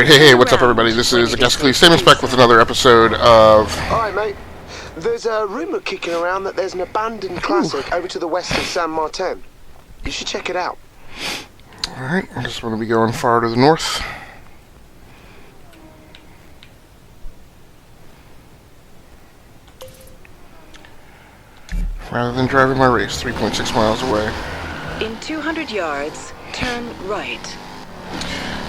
Alright, hey, what's up everybody? This is Gamerdate Statements back with another episode of... Alright mate, there's a rumour kicking around that there's an abandoned classic over to the west of San Martin. You should check it out. Alright, I just want to be going far to the north. Rather than driving my race 3.6 miles away. In 200 yards, turn right.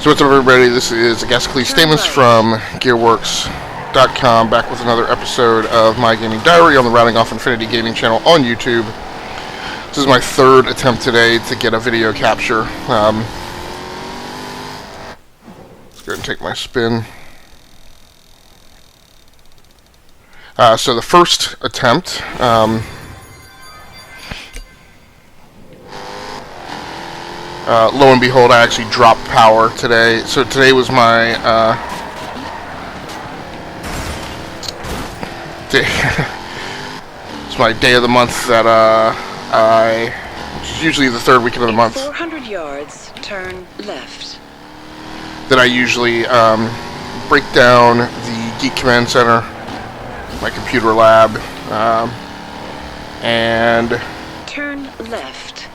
So what's up everybody, this is Gamerdate Statements from Gearworks.com, back with another episode of My Gaming Diary on the Routing Off Infinity Gaming channel on YouTube. This is my third attempt today to get a video capture. Let's go ahead and take my spin. So the first attempt, lo and behold, I actually dropped power today. So today was my day. It's my day of the month that which is usually the third weekend of the month. 400 yards, turn left. That I usually break down the Geek Command Center, my computer lab, and turn left.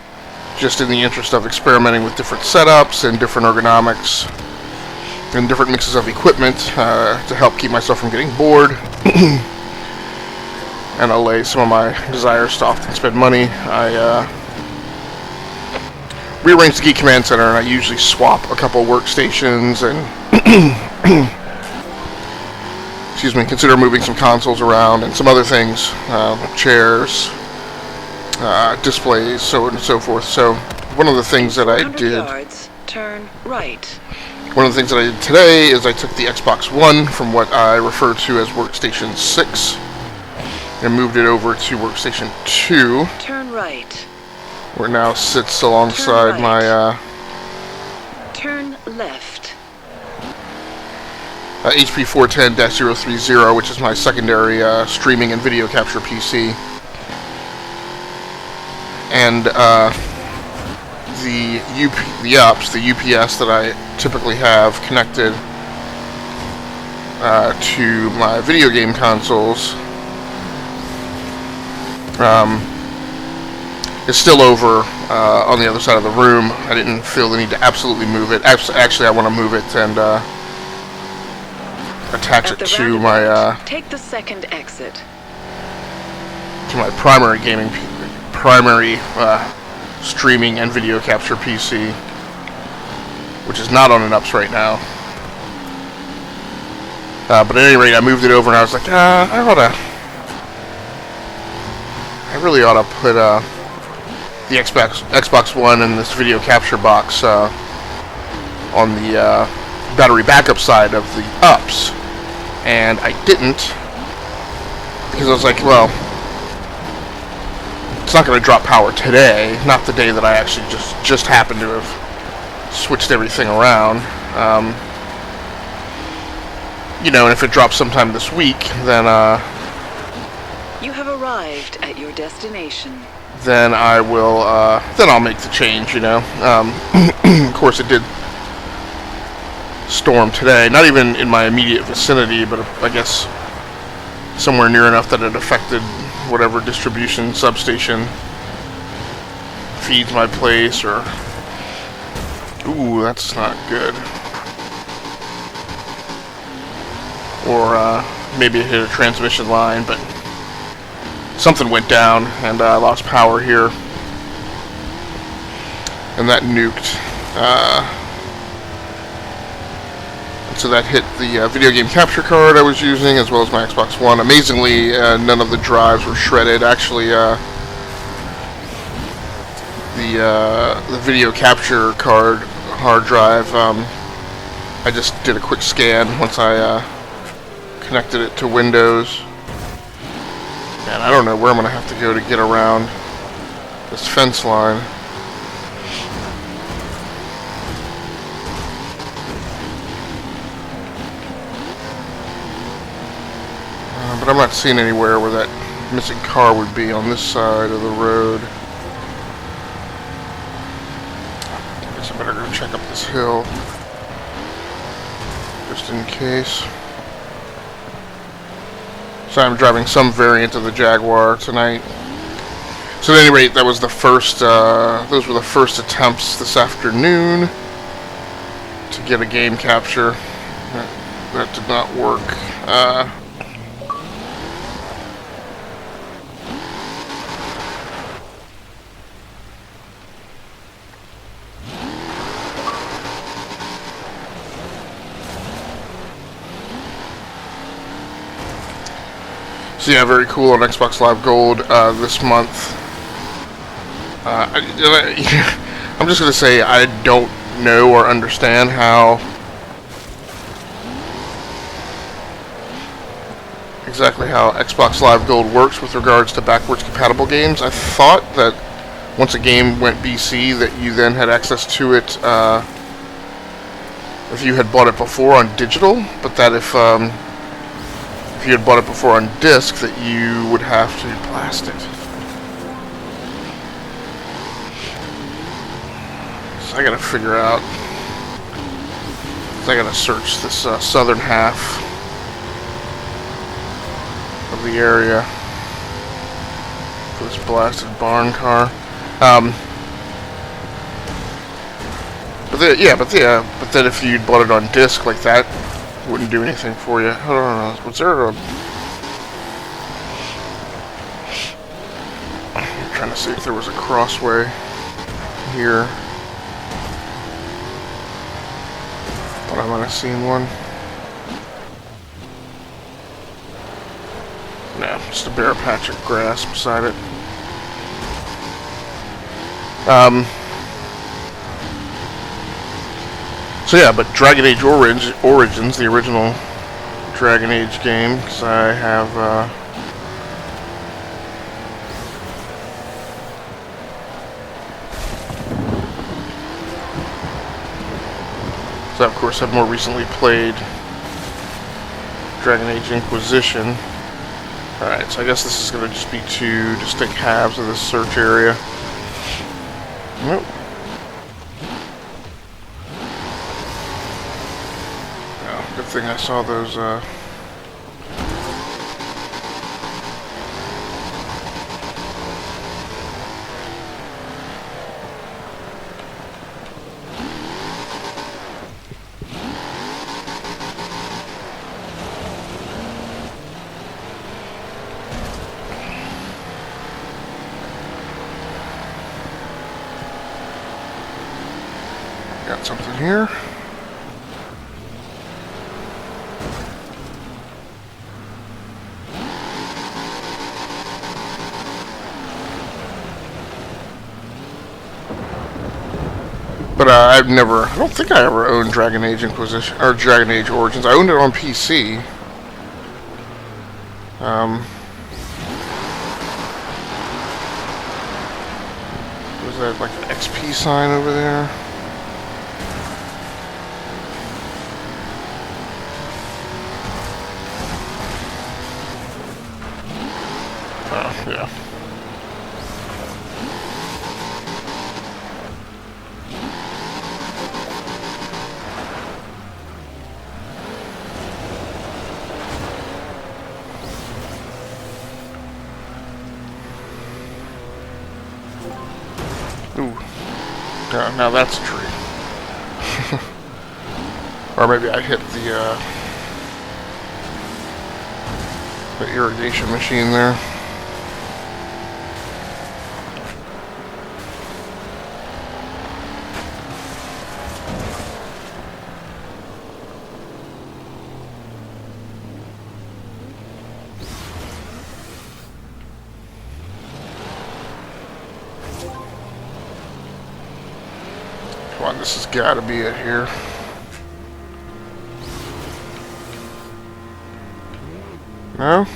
Just in the interest of experimenting with different setups and different ergonomics and different mixes of equipment to help keep myself from getting bored and allay some of my desires to often spend money. I rearrange the Geek Command Center, and I usually swap a couple workstations and excuse me, consider moving some consoles around and some other things, chairs, displays, so on and so forth. So one of the things that I did, yards, turn right. One of the things that I did today is I took the Xbox One from what I refer to as Workstation 6 and moved it over to Workstation 2. Turn right. Where it now sits alongside right. my turn left. HP 410-030, which is my secondary streaming and video capture PC. And the UPS that I typically have connected to my video game consoles is still over on the other side of the room. I didn't feel the need to absolutely move it. Actually, I want to move it and attach it to my take the second exit. To my primary streaming and video capture PC, which is not on an UPS right now. But at any rate, I moved it over, and I was like, I really ought to put the Xbox One and this video capture box on the battery backup side of the UPS, and I didn't, because I was like, well, it's not going to drop power today, not the day that I actually just happened to have switched everything around. You know, and if it drops sometime this week, then you have arrived at your destination. Then I will, then I'll make the change, you know. Of course, it did storm today, not even in my immediate vicinity, but I guess somewhere near enough that it affected whatever distribution substation feeds my place, or... Ooh, that's not good. Or maybe it hit a transmission line, but something went down and I lost power here. And that nuked. So that hit the video game capture card I was using, as well as my Xbox One. Amazingly, none of the drives were shredded. Actually, the video capture card hard drive, I just did a quick scan once I connected it to Windows. And I don't know where I'm going to have to go to get around this fence line. But I'm not seeing anywhere where that missing car would be on this side of the road. I guess I better go check up this hill. just in case. So I'm driving some variant of the Jaguar tonight. So at any rate, that was the first. Those were the first attempts this afternoon to get a game capture. That did not work. So yeah, very cool on Xbox Live Gold this month. I'm just going to say I don't know or understand exactly how Xbox Live Gold works with regards to backwards compatible games. I thought that once a game went BC that you then had access to it if you had bought it before on digital, but that if you had bought it before on disc that you would have to blast it. So I gotta figure out. I gotta search this southern half of the area for this blasted barn car. But then if you'd bought it on disc like that, it wouldn't do anything for you. I don't know. Was there a... I'm trying to see if there was a crossway here. Thought I might have seen one. No, just a bare patch of grass beside it. So yeah, but Dragon Age Origins, the original Dragon Age game, because I have so of course I've more recently played Dragon Age Inquisition. Alright, so I guess this is going to just be two distinct halves of this search area. Nope. Good thing I saw those, got something here. But I don't think I ever owned Dragon Age Inquisition, or Dragon Age Origins. I owned it on PC. Was that like an XP sign over there? Oh, yeah. Ooh. Now that's a tree. Or maybe I hit the irrigation machine there. Come on, this has got to be it here. No?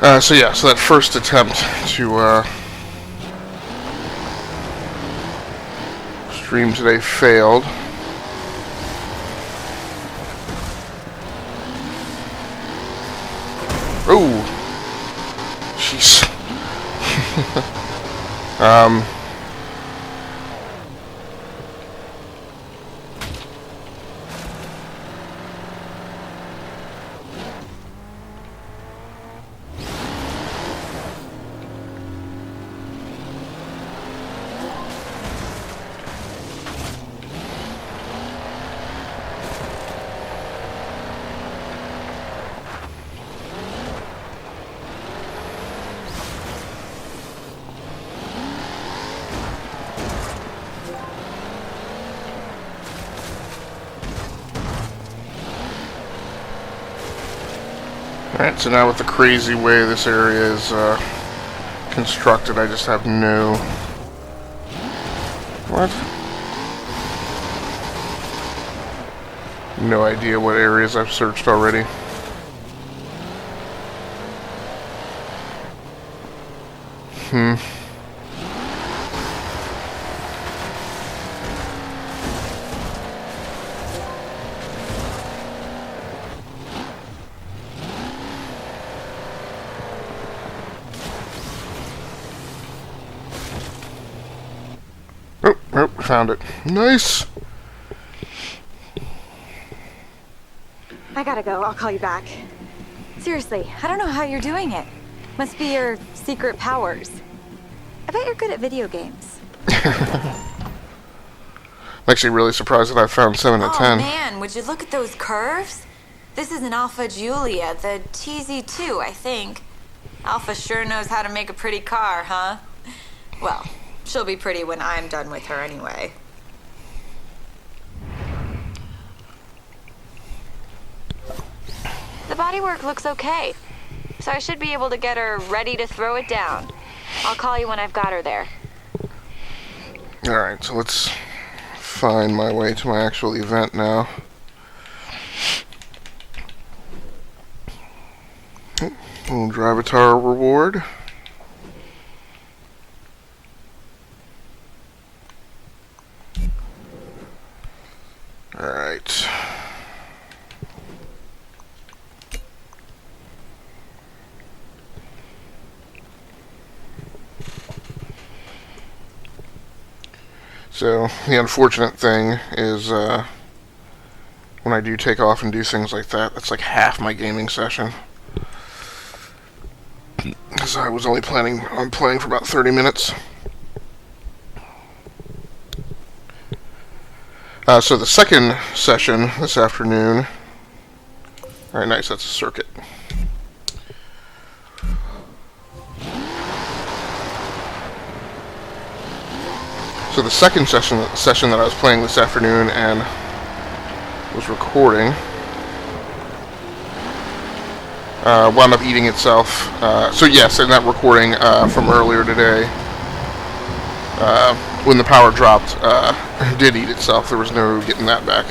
So yeah, so that first attempt to stream today failed. Oh, jeez. Alright, so now with the crazy way this area is constructed, I just have no... What? No idea what areas I've searched already. Oh, found it. Nice! I gotta go. I'll call you back. Seriously, I don't know how you're doing it. Must be your secret powers. I bet you're good at video games. I'm actually really surprised that I found 7 out of 10. Oh man, would you look at those curves? This is an Alpha Julia, the TZ2, I think. Alpha sure knows how to make a pretty car, huh? Well, she'll be pretty when I'm done with her anyway. The bodywork looks okay, so I should be able to get her ready to throw it down. I'll call you when I've got her there. Alright, so let's find my way to my actual event now. Little Drivatar reward. Alright. So, the unfortunate thing is, when I do take off and do things like that, that's like half my gaming session. Because I was only planning on playing for about 30 minutes. So the second session this afternoon... Alright, nice, that's a circuit. So the second session that I was playing this afternoon and was recording wound up eating itself. So yes, in that recording from earlier today, when the power dropped, it did eat itself. There was no getting that back.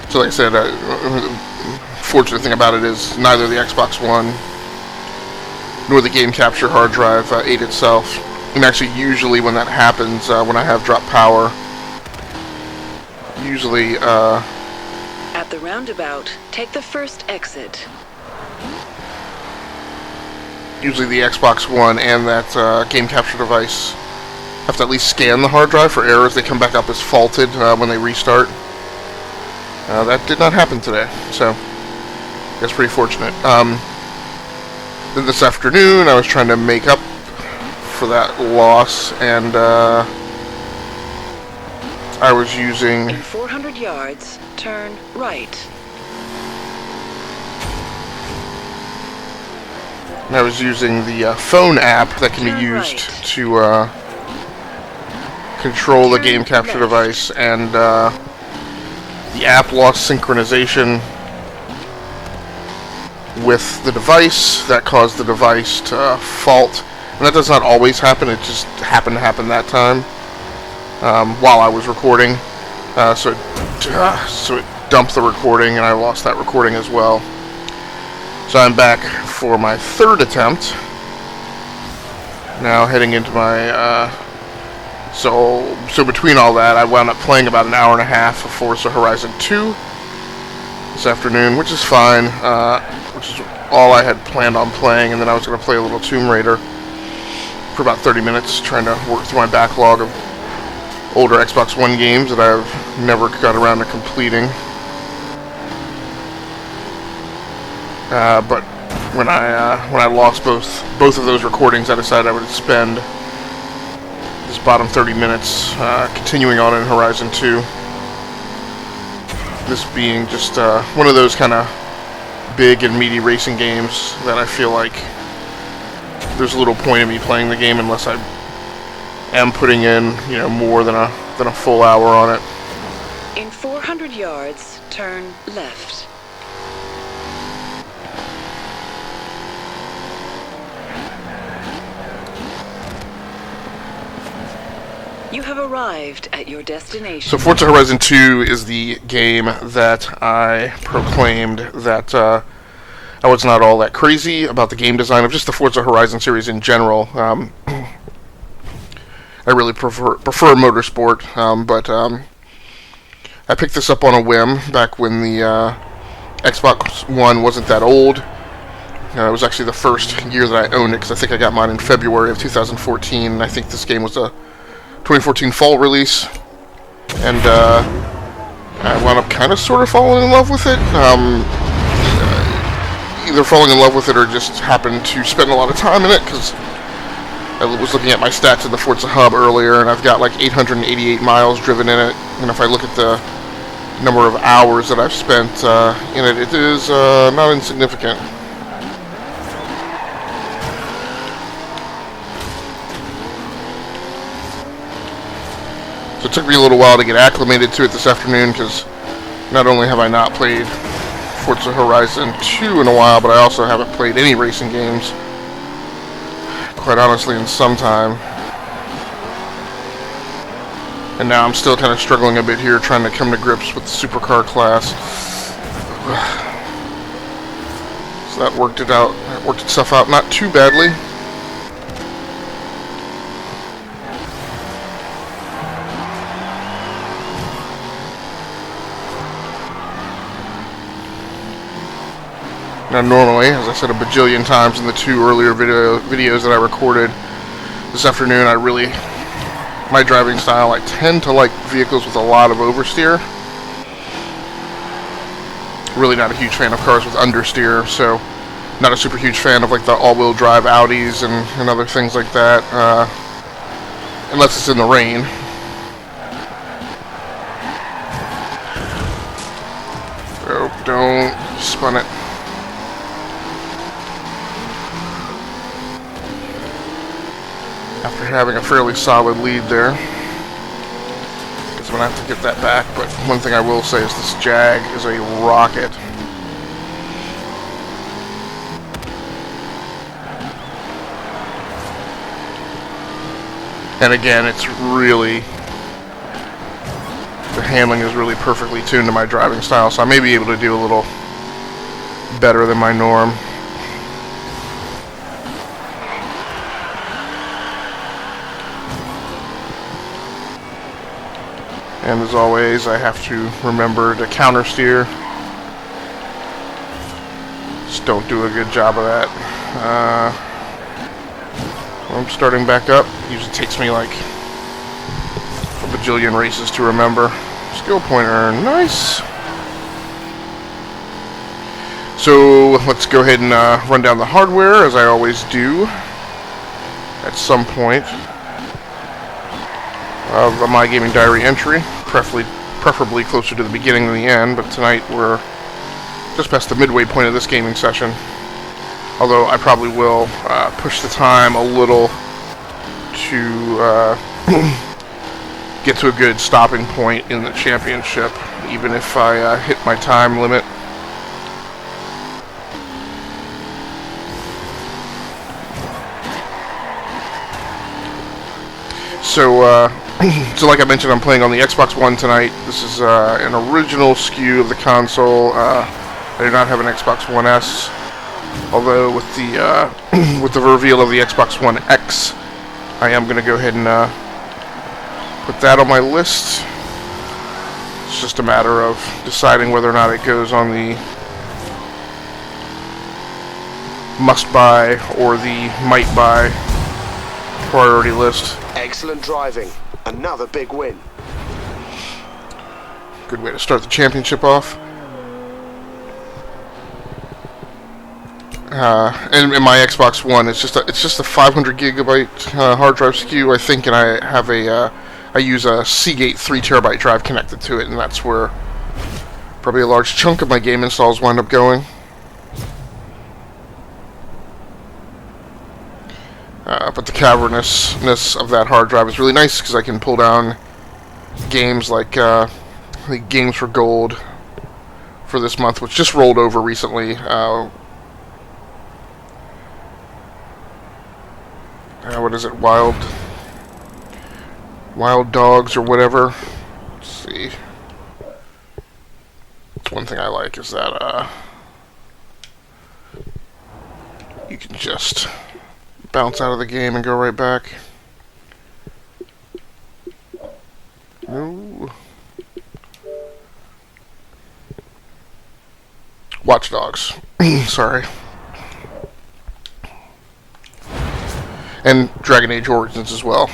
So like I said, fortunate thing about it is neither the Xbox One nor the game capture hard drive ate itself. And actually, usually when that happens, when I have dropped power, usually... At the roundabout, take the first exit. Usually the Xbox One and that game capture device have to at least scan the hard drive for errors. They come back up as faulted when they restart. That did not happen today, so that's pretty fortunate. Then this afternoon, I was trying to make up for that loss, and I was using... In 400 yards, turn right. I was using the phone app that can be used to control the game capture device, and the app lost synchronization with the device. That caused the device to fault. And that does not always happen, it just happened to happen that time while I was recording. So it dumped the recording, and I lost that recording as well. So I'm back for my third attempt. Now heading into my, so between all that, I wound up playing about an hour and a half of Forza Horizon 2 this afternoon, which is fine, which is all I had planned on playing, and then I was going to play a little Tomb Raider for about 30 minutes, trying to work through my backlog of older Xbox One games that I've never got around to completing. But when I lost both of those recordings, I decided I would spend this bottom 30 minutes continuing on in Horizon 2. This being just one of those kind of big and meaty racing games that I feel like there's little point in me playing the game unless I am putting in, more than a full hour on it. In 400 yards, turn left. You have arrived at your destination. So Forza Horizon 2 is the game that I proclaimed that I was not all that crazy about the game design of just the Forza Horizon series in general. I really prefer motorsport, but I picked this up on a whim back when the Xbox One wasn't that old. It was actually the first year that I owned it, because I think I got mine in February of 2014, and I think this game was a 2014 fall release, and I wound up kind of sort of falling in love with it. Either falling in love with it or just happened to spend a lot of time in it, because I was looking at my stats in the Forza Hub earlier, and I've got like 888 miles driven in it, and if I look at the number of hours that I've spent in it, it is not insignificant. So it took me a little while to get acclimated to it this afternoon, because not only have I not played Forza Horizon 2 in a while, but I also haven't played any racing games, quite honestly, in some time. And now I'm still kind of struggling a bit here, trying to come to grips with the supercar class. So that worked itself out not too badly. Now normally, as I said a bajillion times in the two earlier videos that I recorded this afternoon, my driving style, I tend to like vehicles with a lot of oversteer. Really not a huge fan of cars with understeer, so not a super huge fan of like the all-wheel drive Audis and other things like that, unless it's in the rain. Oh, don't spun it. After having a fairly solid lead there. Guess I'm going to have to get that back, but one thing I will say is this Jag is a rocket. And again, the handling is really perfectly tuned to my driving style, so I may be able to do a little better than my norm. And as always, I have to remember to counter steer. Just don't do a good job of that. When I'm starting back up, it usually takes me like a bajillion races to remember. Skill pointer, nice. So let's go ahead and run down the hardware, as I always do at some point of my gaming diary entry, preferably closer to the beginning than the end, but tonight we're just past the midway point of this gaming session, although I probably will push the time a little to get to a good stopping point in the championship, even if I hit my time limit. So, so like I mentioned, I'm playing on the Xbox One tonight. This is an original SKU of the console. I do not have an Xbox One S. Although with the with the reveal of the Xbox One X, I am going to go ahead and put that on my list. It's just a matter of deciding whether or not it goes on the must-buy or the might-buy priority list. Excellent driving. Another big win. Good way to start the championship off. And in my Xbox One, it's just a 500 gigabyte hard drive SKU, I think, and I have I use a Seagate 3 terabyte drive connected to it, and that's where probably a large chunk of my game installs wind up going. But the cavernousness of that hard drive is really nice because I can pull down games like Games for Gold for this month, which just rolled over recently. What is it? Wild Dogs or whatever. Let's see. That's one thing I like is that you can just bounce out of the game and go right back. Ooh. Watch Dogs. Sorry. And Dragon Age Origins as well.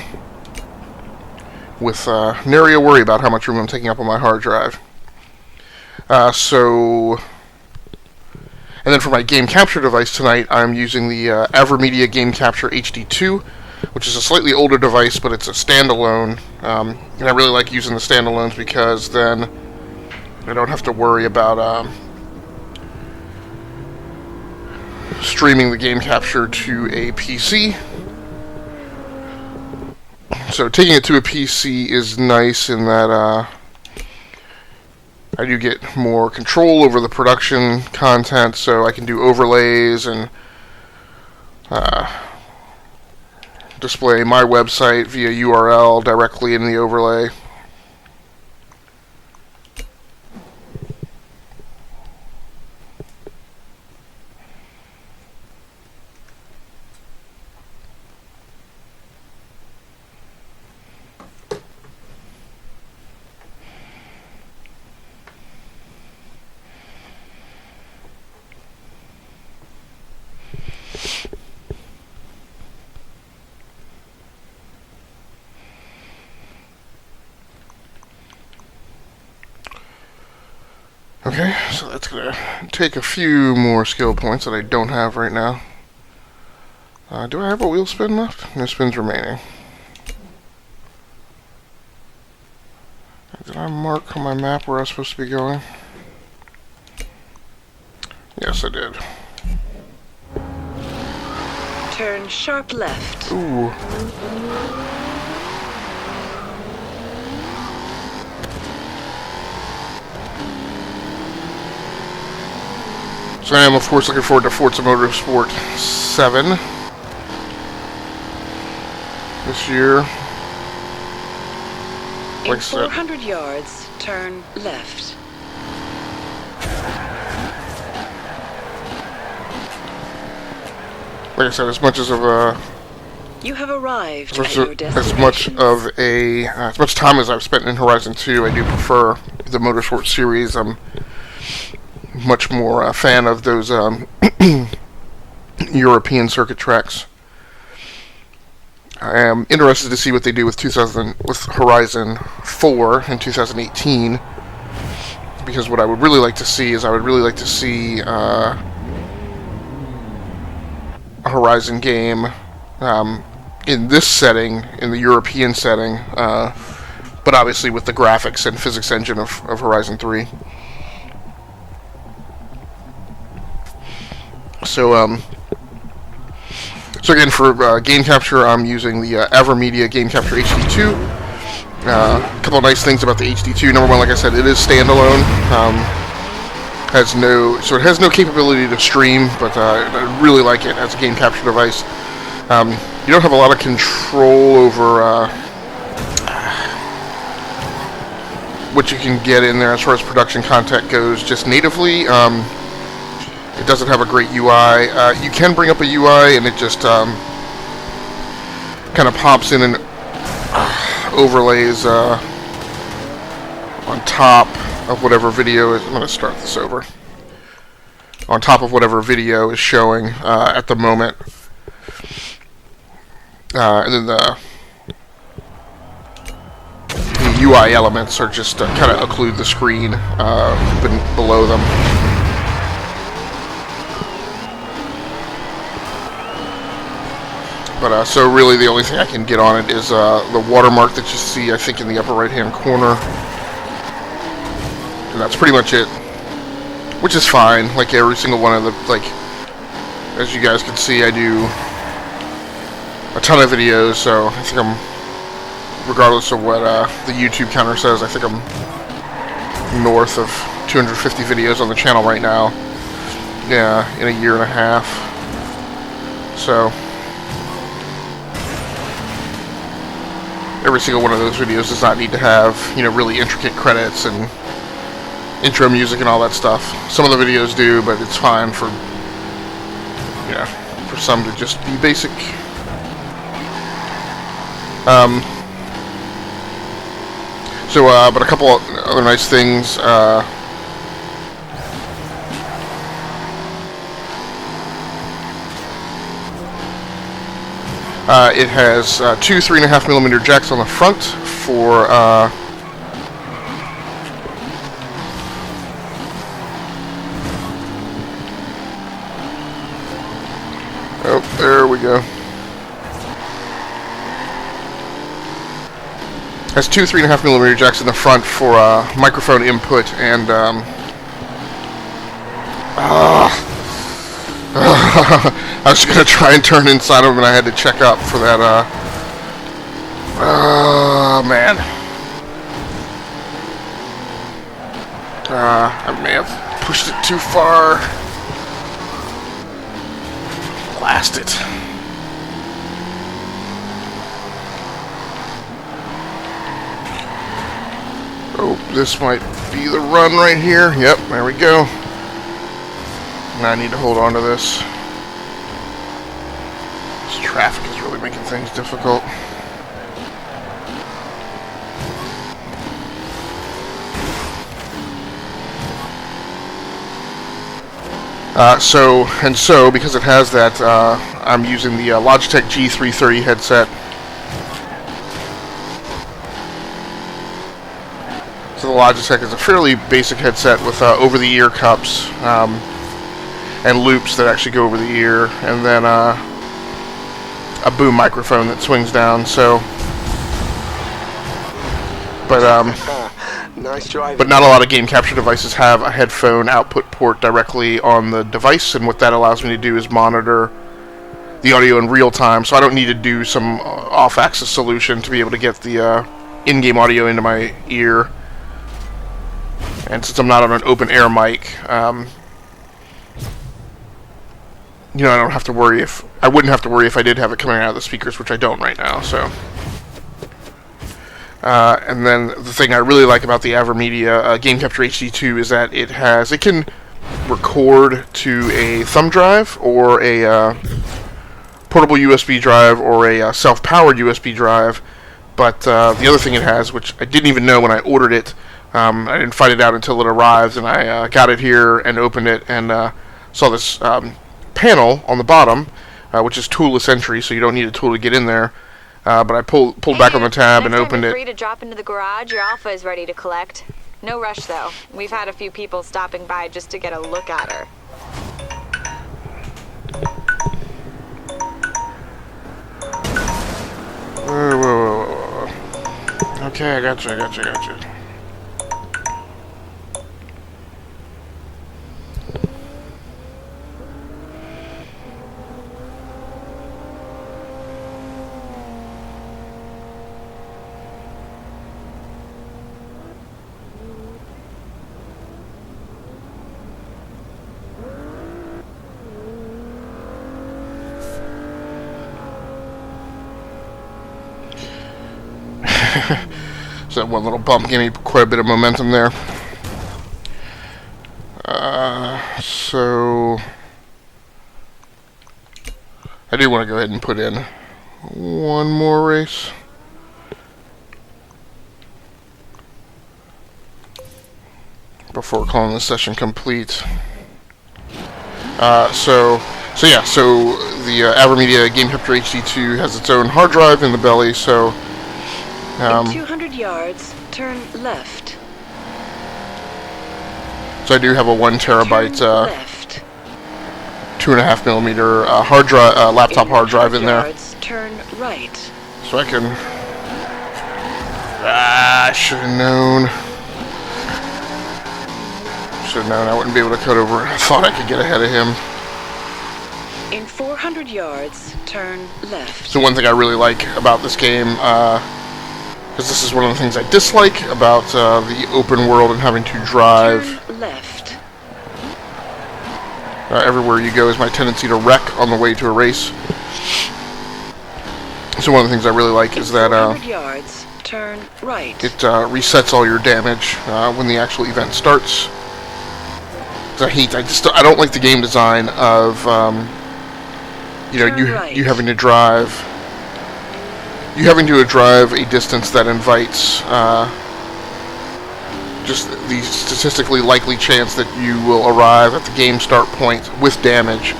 With nary a worry about how much room I'm taking up on my hard drive. And then for my game capture device tonight, I'm using the Avermedia Game Capture HD2, which is a slightly older device, but it's a standalone. And I really like using the standalones because then I don't have to worry about streaming the game capture to a PC. So taking it to a PC is nice in that I do get more control over the production content, so I can do overlays and display my website via URL directly in the overlay. Okay, so that's going to take a few more skill points that I don't have right now. Do I have a wheel spin left? No spins remaining. Did I mark on my map where I was supposed to be going? Yes, I did. Turn sharp left. Ooh. So I am, of course, looking forward to Forza Motorsport 7 this year. In 400 yards, turn left. Like I said, as much as of a You have arrived at your destination. as much time as I've spent in Horizon 2, I do prefer the Motorsport series. I'm much more a fan of those European circuit tracks. I am interested to see what they do with Horizon 4 in 2018, because what I would really like to see is a Horizon game in this setting, in the European setting, but obviously with the graphics and physics engine of Horizon 3. So again, for game capture, I'm using the Avermedia Game Capture HD2. A couple of nice things about the HD2. Number one, like I said, it is standalone. It has no capability to stream, but I really like it as a game capture device. You don't have a lot of control over what you can get in there as far as production content goes, just natively. It doesn't have a great UI. You can bring up a UI, and it just kind of pops in and overlays on top of whatever video is. I'm going to start this over. On top of whatever video is showing at the moment. And then the UI elements are just kind of occlude the screen below them. But so really the only thing I can get on it is the watermark that you see, I think, in the upper right hand corner. And that's pretty much it. Which is fine. Like every single one of the, like, as you guys can see, I do a ton of videos, so I think I'm, regardless of what the YouTube counter says, I think I'm north of 250 videos on the channel right now. Yeah, in a year and a half. So every single one of those videos does not need to have, you know, really intricate credits and intro music and all that stuff. Some of the videos do, but it's fine for, yeah, for some to just be basic. But a couple other nice things. It has two 3.5mm jacks on the front for oh, there we go. Has two 3.5mm jacks in the front for microphone input and I was going to try and turn inside of them, and I had to check up for that. Man. I may have pushed it too far. Blast it. Oh, this might be the run right here. Yep, there we go. Now I need to hold on to this. This traffic is really making things difficult. So because it has that, I'm using the Logitech G330 headset. So the Logitech is a fairly basic headset with over-the-ear cups and loops that actually go over the ear, and then a boom microphone that swings down. So, Nice driving. but not a lot of game capture devices have a headphone output port directly on the device, and what that allows me to do is monitor the audio in real time. So I don't need to do some off-axis solution to be able to get the in-game audio into my ear. And since I'm not on an open air mic, you know, I don't have to worry if I wouldn't have to worry if I did have it coming out of the speakers, which I don't right now. So, and then the thing I really like about the Avermedia Game Capture HD2 is that it can record to a thumb drive or a portable USB drive or a self-powered USB drive. But the other thing it has, which I didn't even know when I ordered it. I didn't find it out until it arrived, and I got it here and opened it and saw this panel on the bottom, which is toolless entry, so you don't need a tool to get in there. But I pulled back on the tab and opened it. Free to drop into the garage. Your Alpha is ready to collect. No rush though. We've had a few people stopping by just to get a look at her. Whoa. Okay, I got you. So that one little bump gave me quite a bit of momentum there. So So I do want to go ahead and put in one more race. Before calling this session complete. So the Avermedia Game Capture HD2 has its own hard drive in the belly, so In 200 yards, turn left. so I do have a 1 terabyte, Turn left. 2.5 millimeter hard drive, laptop hard drive in there. Yards, turn right. So I can. I should have known. Should have known I wouldn't be able to cut over. I thought I could get ahead of him. In 400 yards, turn left. So one thing I really like about this game, because this is one of the things I dislike about the open world and having to drive Turn left. everywhere you go, is my tendency to wreck on the way to a race. So one of the things I really like is that 400 yards, turn right. it resets all your damage when the actual event starts. 'Cause I don't like the game design of you having to drive a distance that invites just the statistically likely chance that you will arrive at the game start point with damage,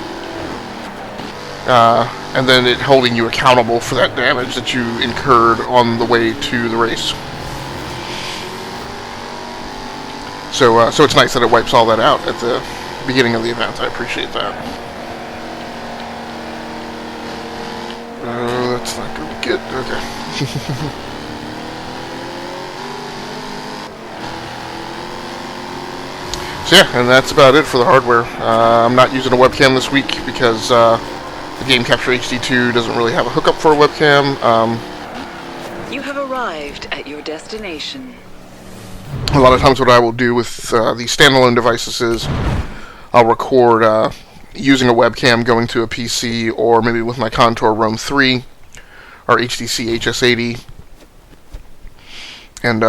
and then it holding you accountable for that damage that you incurred on the way to the race. So it's nice that it wipes all that out at the beginning of the event. I appreciate that. That's not going to be good. Okay. So yeah, and that's about it for the hardware. I'm not using a webcam this week because the Game Capture HD2 doesn't really have a hookup for a webcam. You have arrived at your destination. A lot of times what I will do with these standalone devices is I'll record using a webcam going to a PC, or maybe with my Contour Roam 3 or HTC HS80, and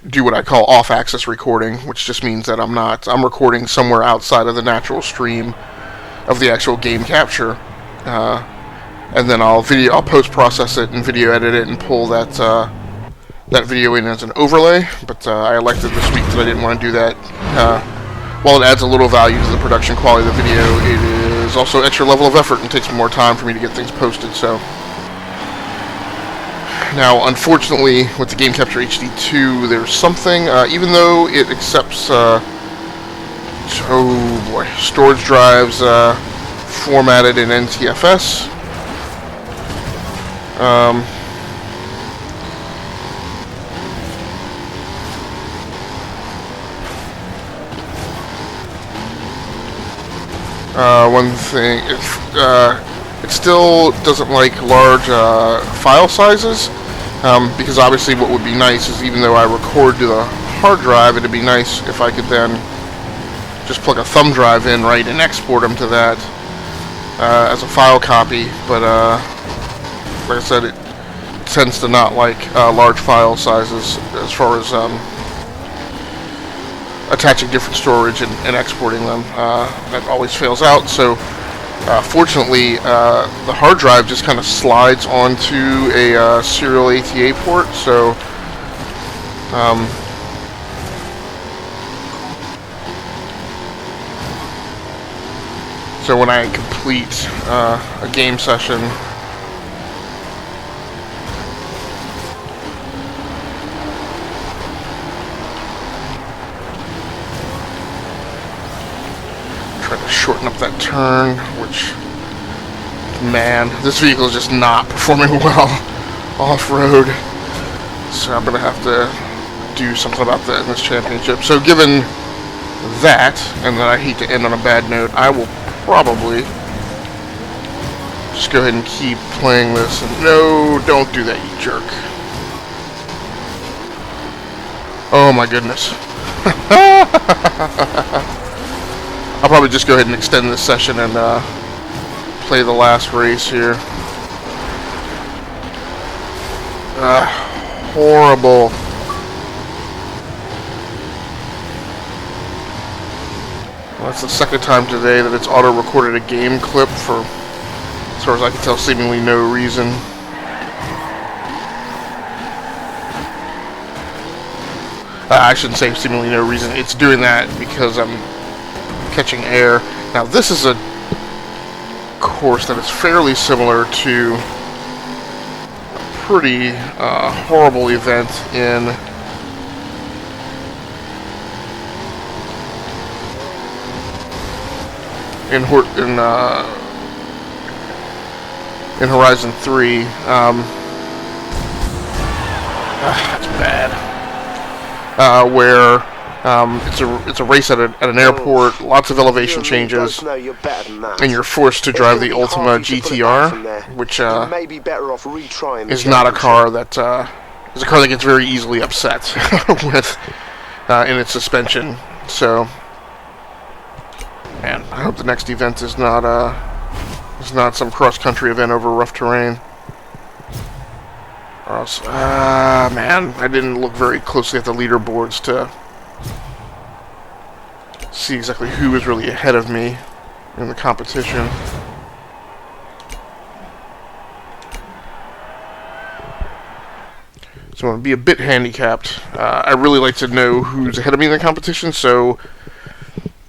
do what I call off-axis recording, which just means that I'm recording somewhere outside of the natural stream of the actual game capture, and then I'll post-process it and video edit it and pull that video in as an overlay. But I elected this week that I didn't want to do that. While it adds a little value to the production quality of the video, it is also an extra level of effort and takes more time for me to get things posted. So now, unfortunately, with the Game Capture HD2, there's something, even though it accepts, storage drives formatted in NTFS. One thing, it still doesn't like large file sizes, because obviously what would be nice is, even though I record to the hard drive, it'd be nice if I could then just plug a thumb drive in, right, and export them to that as a file copy. But like I said, it tends to not like large file sizes as far as attaching different storage and exporting them. That always fails out. So fortunately, the hard drive just kind of slides onto a serial ATA port. So so when I complete a game session, try to shorten up that turn, which, man, this vehicle is just not performing well off-road. So I'm going to have to do something about that in this championship. So given that, and that I hate to end on a bad note, I will probably just go ahead and keep playing this. And no, don't do that, you jerk. Oh my goodness. I'll probably just go ahead and extend this session and play the last race here. Horrible. That's the second time today that it's auto-recorded a game clip for, as far as I can tell, seemingly no reason. I shouldn't say seemingly no reason. It's doing that because I'm catching air. Now, this is a course that is fairly similar to a pretty horrible event in Horizon 3. It's bad. Where it's a race at an airport, lots of elevation changes, and you're forced to drive the Ultima GTR, which is not a car that is a car that gets very easily upset with in its suspension. So, man, I hope the next event is not some cross-country event over rough terrain. Or else, man, I didn't look very closely at the leaderboards to see exactly who was really ahead of me in the competition. So I'm going to be a bit handicapped. I really like to know who's ahead of me in the competition, so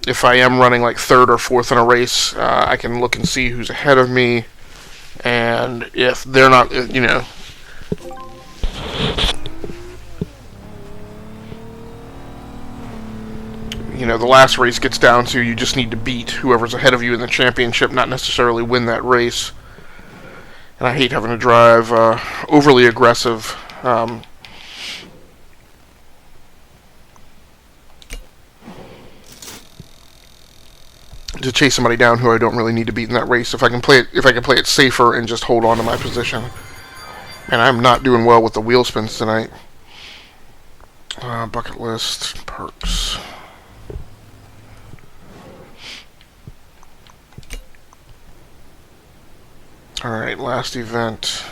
if I am running like third or fourth in a race, I can look and see who's ahead of me, and if they're not, the last race gets down to you just need to beat whoever's ahead of you in the championship, not necessarily win that race. And I hate having to drive overly aggressive. To chase somebody down who I don't really need to beat in that race. If I can play it safer and just hold on to my position. And I'm not doing well with the wheel spins tonight. Bucket list, perks. Alright, last event.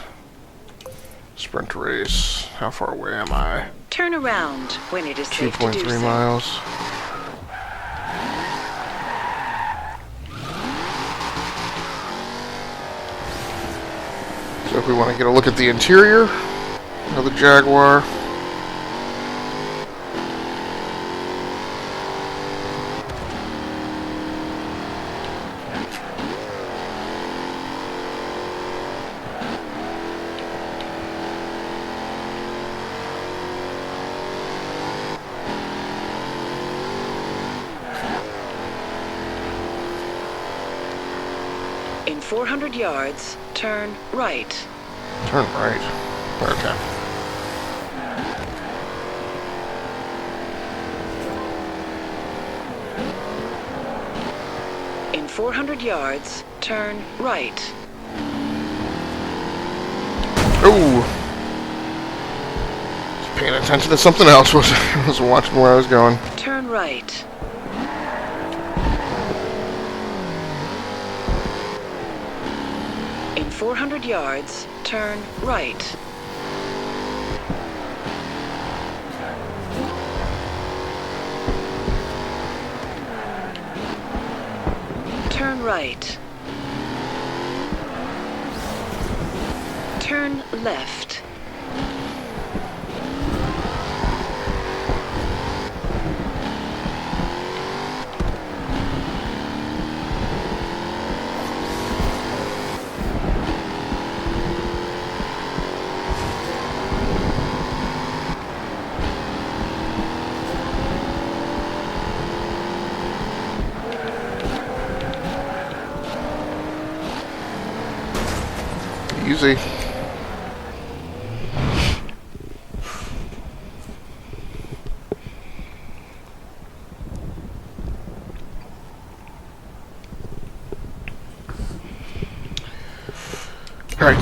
Sprint race. How far away am I? Turn around when it is safe to do so. 2.3 miles. So if we want to get a look at the interior of the Jaguar. In 400 yards, turn right. Turn right. Okay. In 400 yards, turn right. Ooh. Just paying attention to something else. Was watching where I was going. Turn right. In 400 yards, turn right. Turn right. Turn left. Easy. Alright.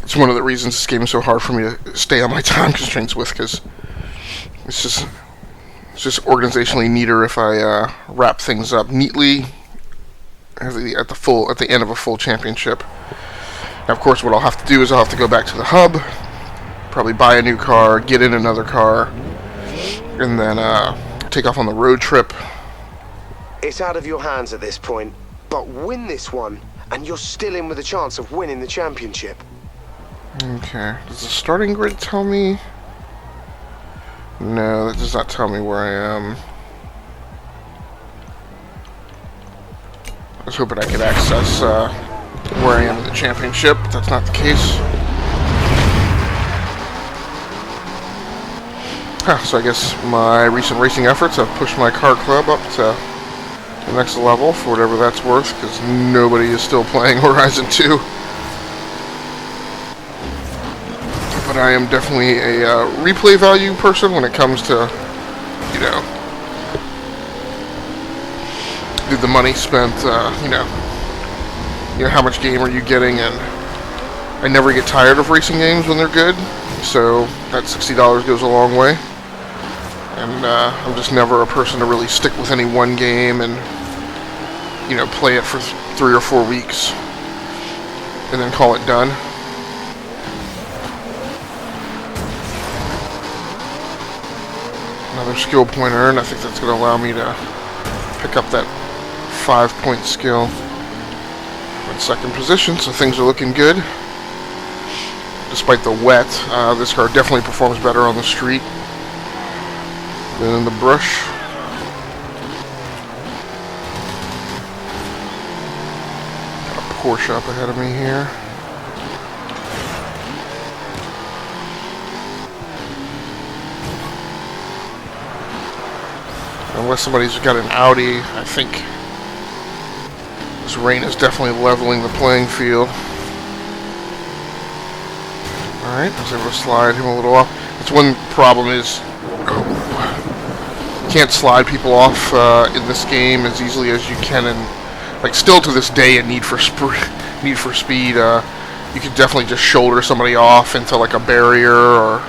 It's one of the reasons this game is so hard for me to stay on my time constraints with, because it's just organizationally neater if I wrap things up neatly at the end of a full championship. Now, of course, what I'll have to do is I'll have to go back to the hub, probably buy a new car, get in another car, and then take off on the road trip. It's out of your hands at this point, but win this one, and you're still in with a chance of winning the championship. Okay, does the starting grid tell me? No, that does not tell me where I am. I was hoping I could access where I am in the championship, but that's not the case. So I guess my recent racing efforts have pushed my car club up to the next level, for whatever that's worth, because nobody is still playing Horizon 2. But I am definitely a replay value person when it comes to, you know, the money spent, you know, how much game are you getting, and I never get tired of racing games when they're good, so that $60 goes a long way. And I'm just never a person to really stick with any one game and, you know, play it for 3 or 4 weeks and then call it done. Another skill point earned. I think that's going to allow me to pick up that 5-point skill. I'm in second position, so things are looking good. Despite the wet, this car definitely performs better on the street than in the brush. Got a Porsche up ahead of me here. Unless somebody's got an Audi, I think this rain is definitely leveling the playing field. Alright, I was able to slide him a little off. That's one problem is you can't slide people off in this game as easily as you can in, like, still to this day in Need for Speed. You could definitely just shoulder somebody off into like a barrier, or,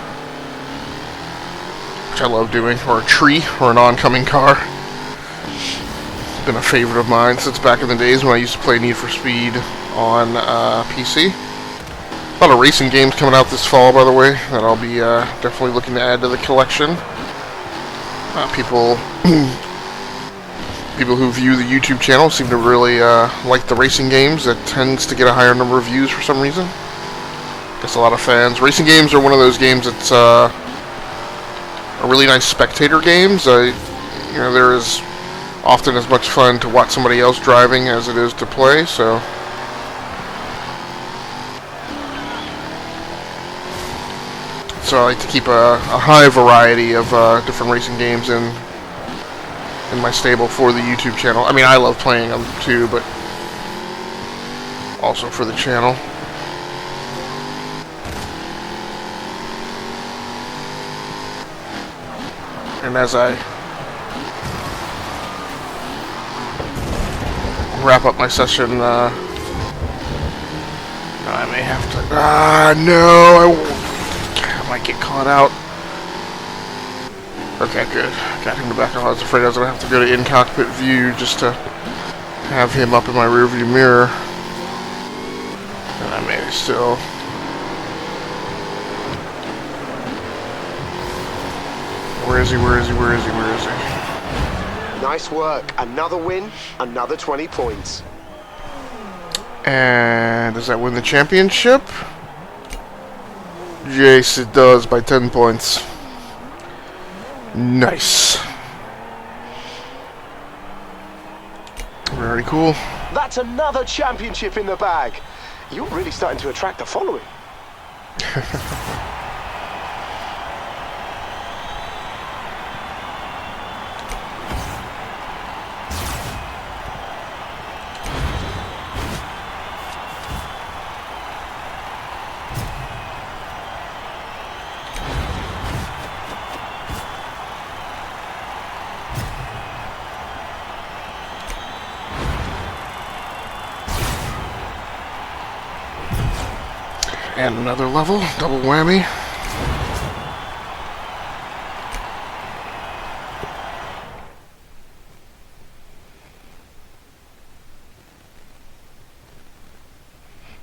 which I love doing, or a tree, or an oncoming car. It's been a favorite of mine since back in the days when I used to play Need for Speed on PC. A lot of racing games coming out this fall, by the way, that I'll be definitely looking to add to the collection. People who view the YouTube channel seem to really like the racing games. That tends to get a higher number of views for some reason. Guess a lot of fans. Racing games are one of those games that's are really nice spectator games. You know, there is often as much fun to watch somebody else driving as it is to play. So. So I like to keep a high variety of different racing games in my stable for the YouTube channel. I mean, I love playing them too, but also for the channel. And as I wrap up my session, I may have to... no! I might get caught out. Okay, good. Got him to back off. I was afraid I was going to have to go to in-cockpit view just to have him up in my rearview mirror. And I may still... Where is he? Where is he? Where is he? Where is he? Nice work. Another win, another 20 points. And does that win the championship? Yes, it does, by 10 points. Nice. Very cool. That's another championship in the bag. You're really starting to attract a following. And another level, double whammy.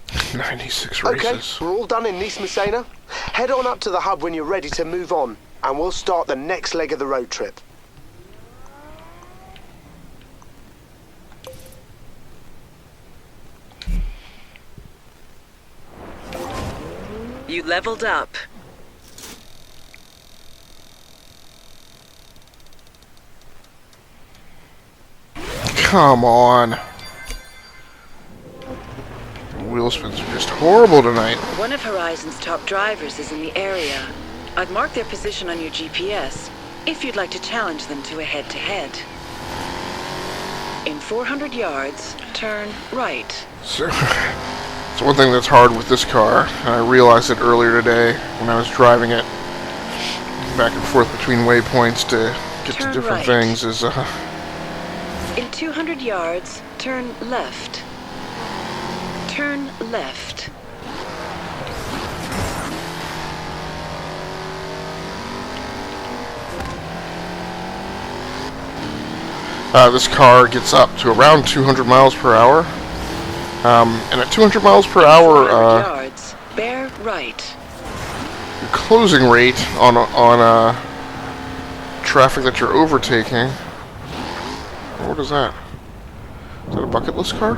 .96 races. Okay, we're all done in Nice Messena. Head on up to the hub when you're ready to move on, and we'll start the next leg of the road trip. You leveled up. Come on. Wheel spins are just horrible tonight. One of Horizon's top drivers is in the area. I've marked their position on your GPS, if you'd like to challenge them to a head-to-head. In 400 yards, turn right. So, it's one thing that's hard with this car, and I realized it earlier today when I was driving it back and forth between waypoints to get to Turn different right. things is, In 200 yards, turn left. Turn left. this car gets up to around 200 miles per hour. And at 200 miles per 400 hour, yards, bear right. your closing rate on traffic that you're overtaking. What is that? Is that a bucket list car?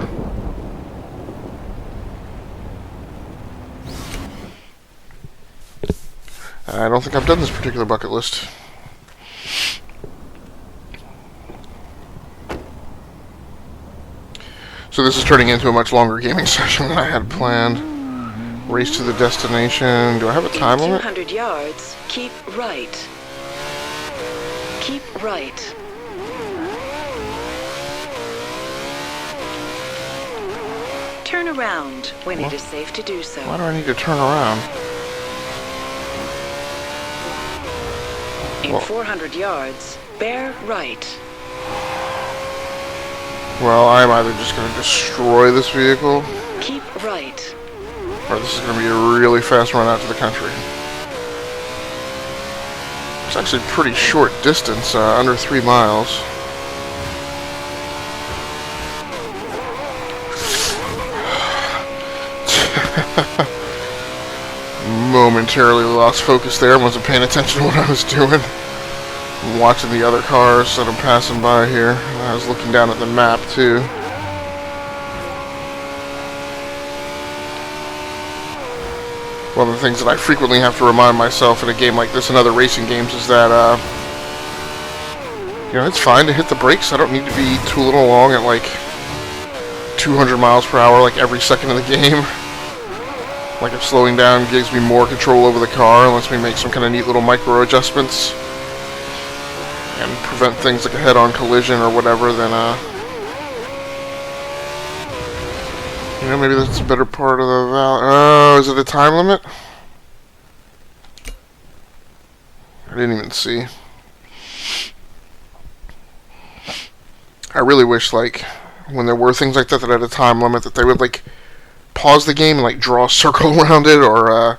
I don't think I've done this particular bucket list. So this is turning into a much longer gaming session than I had planned. Race to the destination. Do I have a time In limit? 200 yards, keep right. Keep right. Turn around when it is safe to do so. Why do I need to turn around? In Well- 400 yards, bear right. Well, I'm either just going to destroy this vehicle, Keep right. or this is going to be a really fast run out to the country. It's actually a pretty short distance, under 3 miles. Momentarily lost focus there and wasn't paying attention to what I was doing. I'm watching the other cars that I'm passing by here. I was looking down at the map too. One of the things that I frequently have to remind myself in a game like this and other racing games is that, you know, it's fine to hit the brakes. I don't need to be tooling along at like 200 miles per hour like every second of the game. Like if slowing down gives me more control over the car and lets me make some kind of neat little micro adjustments and prevent things like a head-on collision or whatever, then you know, maybe that's a better part of the oh, is it a time limit? I didn't even see. I really wish, like, when there were things like that that had a time limit, that they would, like, pause the game and, like, draw a circle around it, or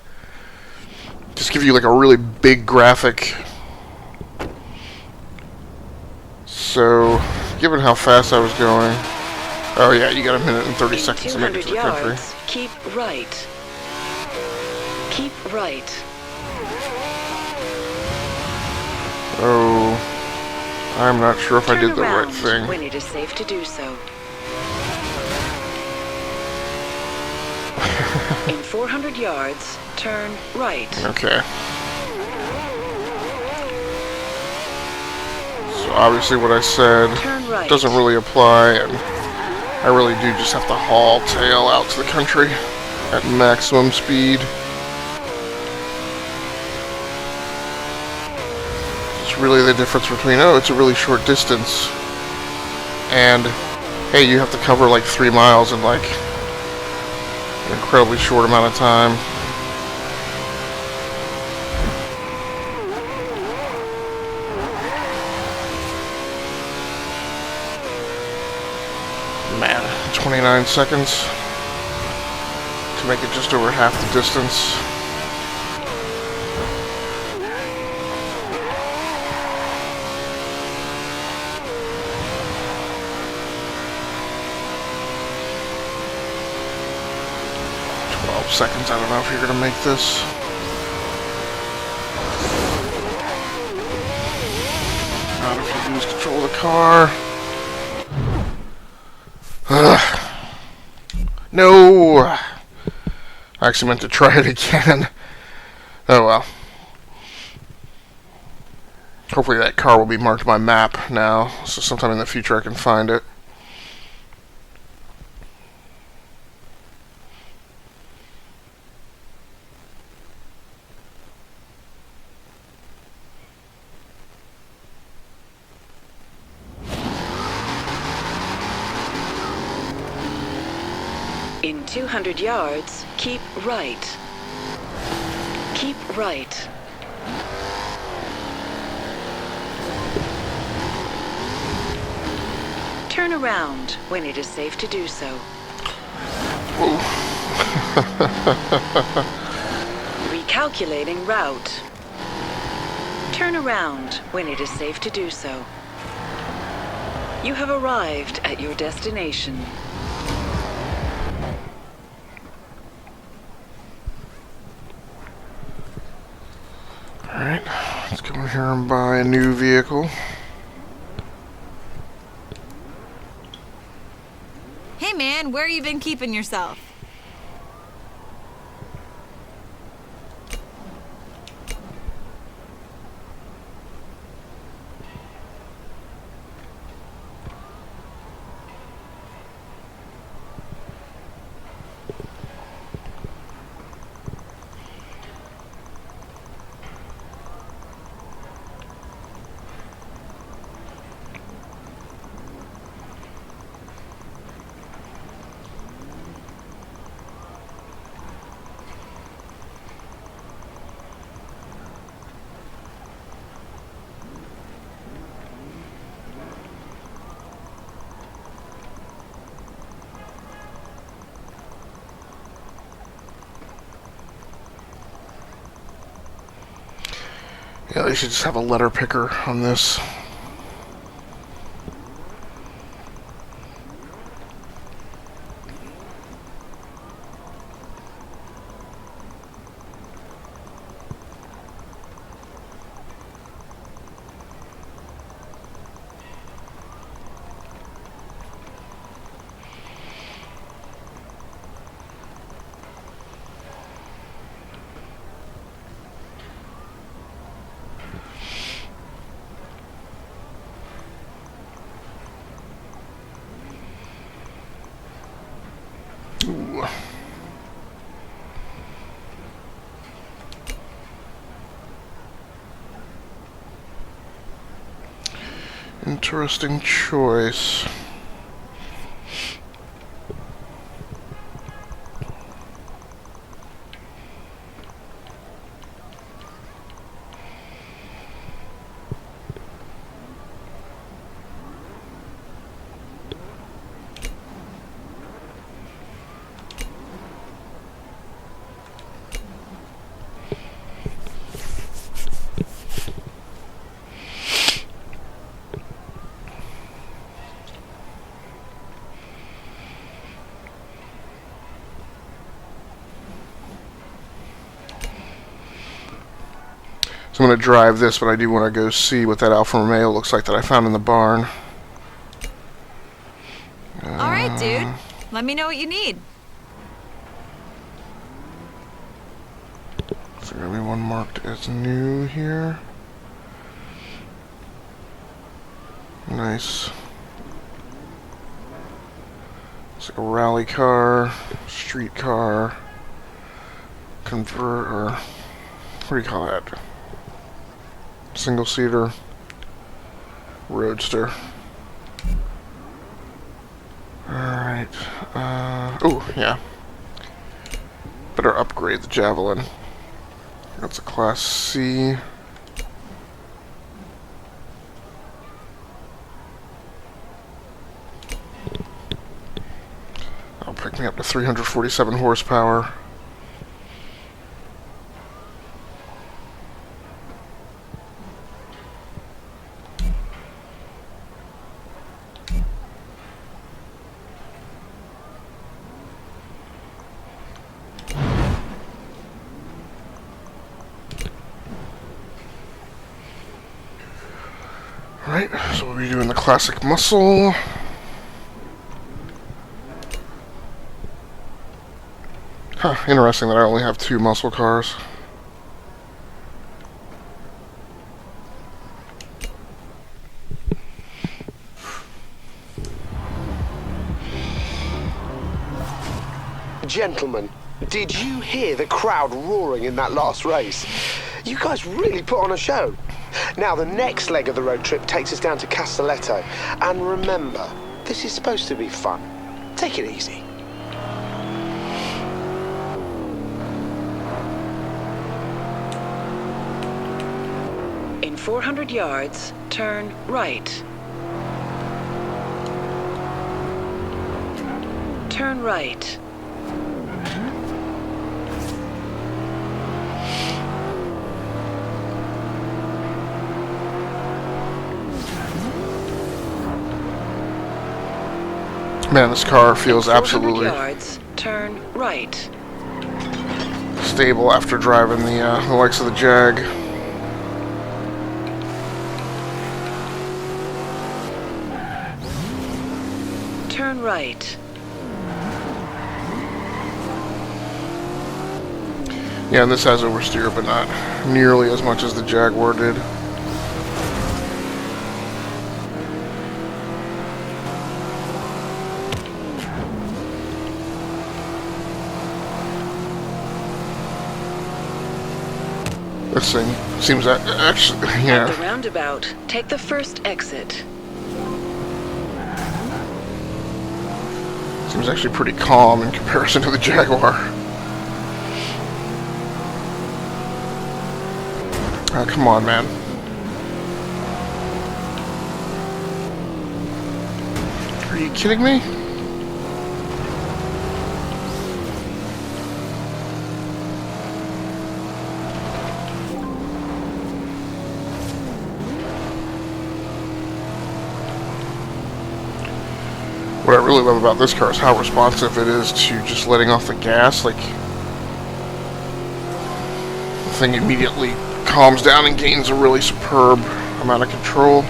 just give you, like, a really big graphic. So, given how fast I was going, oh yeah, you got a minute and 30 In seconds to make it 200 to the country. yards, keep right. Keep right. Oh, I'm not sure if I Turn did the right around thing. when it is safe to do so. In 400 yards, turn right. Okay. So obviously what I said Turn right. doesn't really apply, and I really do just have to haul tail out to the country at maximum speed. It's really the difference between, oh, it's a really short distance, and, hey, you have to cover like 3 miles in like an incredibly short amount of time. Man, 29 seconds to make it just over half the distance. Seconds. I don't know if you're gonna make this. Not if you lose control of the car. No! I actually meant to try it again. Oh well. Hopefully that car will be marked by map now, so sometime in the future I can find it. In 200 yards, keep right. Keep right. Turn around when it is safe to do so. Recalculating route. Turn around when it is safe to do so. You have arrived at your destination. Alright, let's come in here and buy a new vehicle. Hey man, where you been keeping yourself? Yeah, they should just have a letter picker on this. Ooh. Interesting choice. So I'm going to drive this, but I do want to go see what that Alfa Romeo looks like that I found in the barn. Alright, dude. Let me know what you need. So got me one marked as new here. Nice. It's like a rally car, street car, convert, or what do you call that? Single seater, roadster. Alright. Oh, yeah. Better upgrade the Javelin. That's a Class C. That'll pick me up to 347 horsepower. Alright, so we'll be doing the classic muscle. Huh, interesting that I only have 2 muscle cars. Gentlemen, did you hear the crowd roaring in that last race? You guys really put on a show. Now, the next leg of the road trip takes us down to Castelletto. And remember, this is supposed to be fun. Take it easy. In 400 yards, turn right. Turn right. Man, this car feels In 400 absolutely yards, turn right. stable after driving the likes of the Jag. Turn right. Yeah, and this has oversteer, but not nearly as much as the Jaguar did. This thing seems actually, yeah. At the roundabout, take the first exit. Seems actually pretty calm in comparison to the Jaguar. Ah, come on, man. Are you kidding me? What I really love about this car is how responsive it is to just letting off the gas. Like, the thing immediately calms down and gains a really superb amount of control.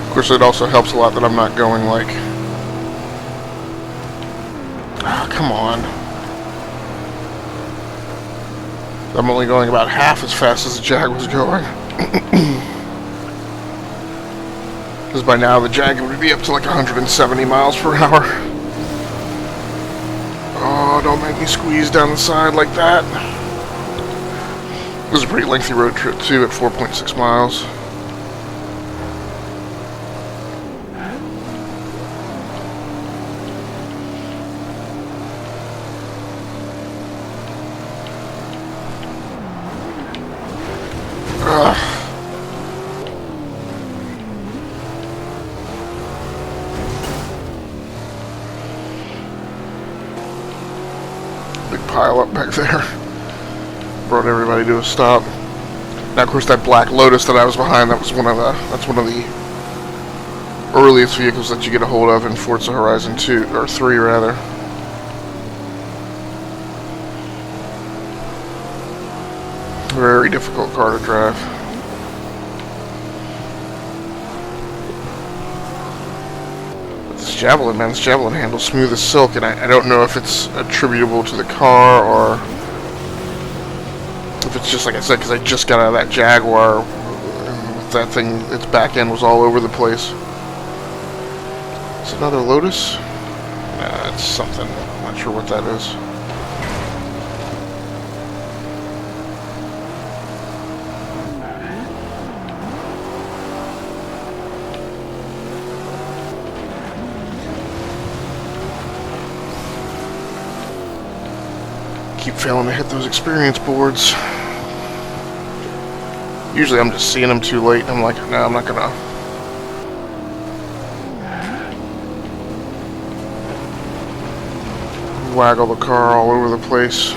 Of course, it also helps a lot that I'm not going like... Ah, come on. I'm only going about half as fast as the Jag was going. Because by now the Jag would be up to like 170 miles per hour. Oh, don't make me squeeze down the side like that. This is a pretty lengthy road trip too, at 4.6 miles. Big pile up back there. Brought everybody to a stop. Now, of course, that black Lotus that I was behind, that's one of the earliest vehicles that you get a hold of in Forza Horizon 2 or 3 rather. Very difficult car to drive. But this Javelin, man, this Javelin handles smooth as silk, and I don't know if it's attributable to the car or if it's just like I said, because I just got out of that Jaguar. That thing, its back end was all over the place. Is it another Lotus? Nah, it's something. I'm not sure what that is. Keep failing to hit those experience boards. Usually I'm just seeing them too late and I'm like, no, I'm not gonna waggle the car all over the place.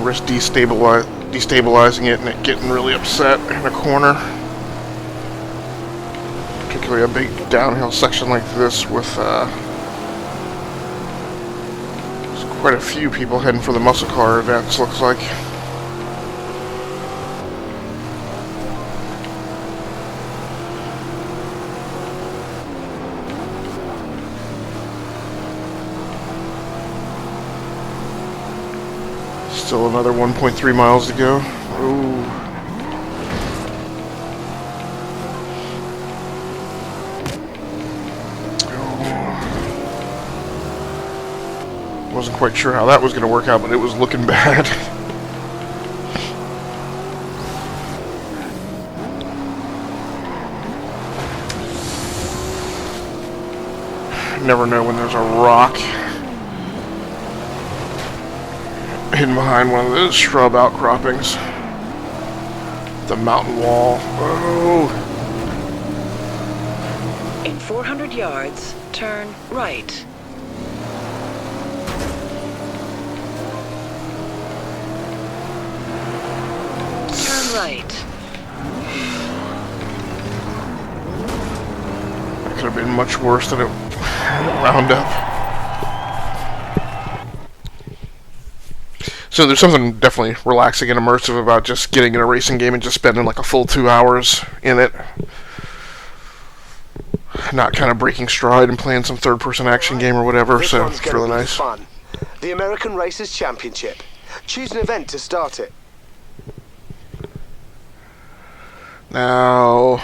Risk destabilizing it and it getting really upset in a corner. Particularly a big downhill section like this with Quite a few people heading for the muscle car events, looks like. Still another 1.3 miles to go. Ooh. Wasn't quite sure how that was going to work out, but it was looking bad. Never know when there's a rock hidden behind one of those shrub outcroppings. The mountain wall. Oh! In 400 yards, turn right. Turn right. That could have been much worse than it wound up. So there's something definitely relaxing and immersive about just getting in a racing game and just spending like a full 2 hours in it. Not kind of breaking stride and playing some third-person action game or whatever, so it's really nice. Fun. The American Racers Championship. Choose an event to start it. Now,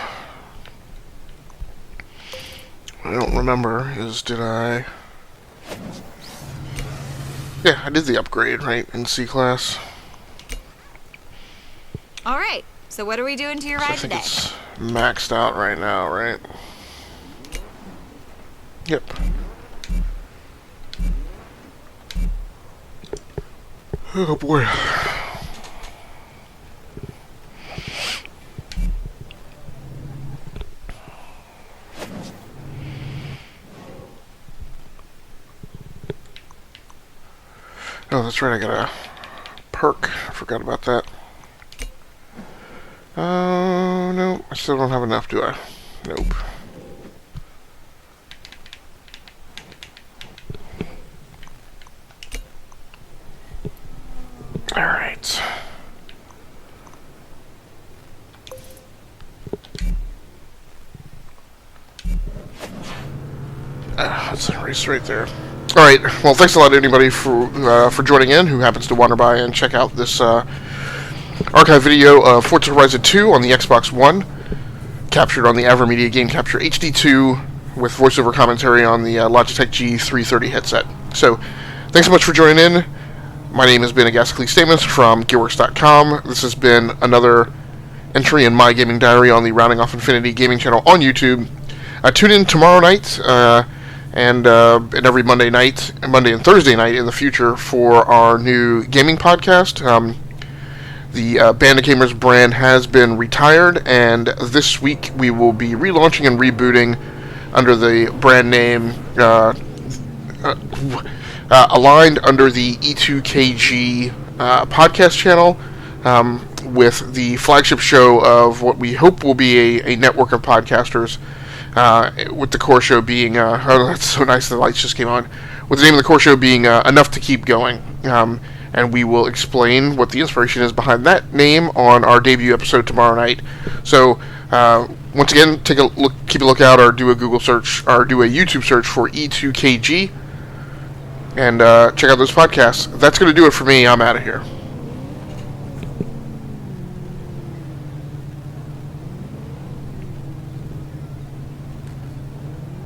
I don't remember, did I? Yeah, I did the upgrade, right, in C-Class. Alright, so what are we doing to your ride today? It's maxed out right now, right? Yep. Oh boy. Oh, that's right, I got a perk. I forgot about that. Oh, no, I still don't have enough, do I? Nope. Alright. That's a race right there. Alright, well, thanks a lot to anybody for joining in who happens to wander by and check out this archive video of Forza Horizon 2 on the Xbox One, captured on the Avermedia Game Capture HD2 with voiceover commentary on the Logitech G330 headset. So, thanks so much for joining in. My name has been Agasically Statements from Gearworks.com. This has been another entry in my gaming diary on the Rounding Off Infinity gaming channel on YouTube. Tune in tomorrow night and every Monday night, Monday and Thursday night in the future for our new gaming podcast. The Band of Gamers brand has been retired, and this week we will be relaunching and rebooting under the brand name aligned under the E2KG podcast channel, with the flagship show of what we hope will be a network of podcasters, with the core show being, oh, that's so nice, the lights just came on, with the name of the core show being Enough to Keep Going, and we will explain what the inspiration is behind that name on our debut episode tomorrow night. So, once again, take a look, keep a lookout, or do a Google search, or do a YouTube search for E2KG, and check out those podcasts. That's going to do it for me. I'm out of here.